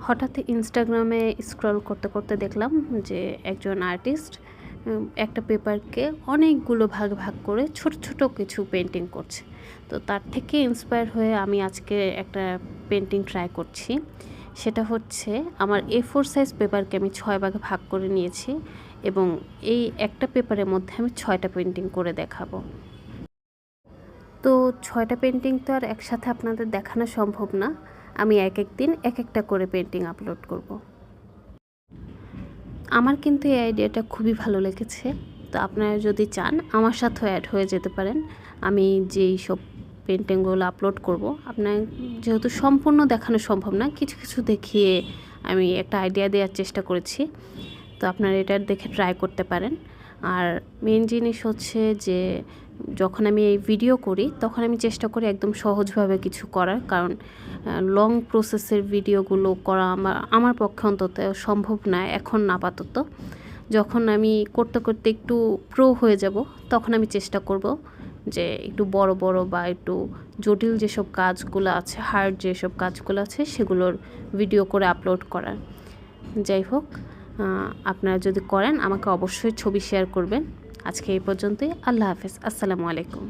হঠাৎ ইনস্টাগ্রামে স্ক্রল করতে করতে দেখলাম যে একজন আর্টিস্ট একটা পেপারকে অনেকগুলো ভাগ ভাগ করে ছোট ছোট কিছু পেন্টিং করছে। তো তার থেকে ইন্সপায়ার হয়ে আমি আজকে একটা পেন্টিং ট্রাই করছি। সেটা হচ্ছে আমার A4 সাইজ পেপারকে আমি 6 ভাগে ভাগ করে নিয়েছি এবং এই একটা পেপারের মধ্যে আমি 6টা পেন্টিং করে দেখাবো। তো 6টা পেন্টিং তো আর একসাথে আপনাদের দেখানো সম্ভব না। আমি এক এক দিন এক একটা করে পেন্টিং আপলোড করব। আমার কিন্তু এই আইডিয়াটা খুবই ভালো লেগেছে। তো আপনারা যদি চান আমার সাথেও অ্যাড হয়ে যেতে পারেন। আমি যেই সব পেন্টিংগুলো আপলোড করব, আপনার যেহেতু সম্পূর্ণ দেখানো সম্ভব না, কিছু কিছু দেখিয়ে আমি একটা আইডিয়া দেওয়ার চেষ্টা করেছি। তো আপনারা এটা দেখে ট্রাই করতে পারেন। আর মেন জিনিস হচ্ছে যে যখন আমি এই ভিডিও করি তখন আমি চেষ্টা করি একদম সহজভাবে কিছু করার, কারণ লং প্রসেসের ভিডিওগুলো করা আমার পক্ষে অন্তত সম্ভব না এখন আপাতত। যখন আমি করতে করতে একটু প্রো হয়ে যাব তখন আমি চেষ্টা করব যে একটু বড় বড় বা একটু জটিল যেসব কাজগুলো আছে, হার্ড যেসব কাজগুলো আছে সেগুলোর ভিডিও করে আপলোড করার। যাই হোক, আপনারা যদি করেন আমাকে অবশ্যই ছবি শেয়ার করবেন। আজকে এই পর্যন্তই। আল্লাহ হাফেজ। আসসালামু আলাইকুম।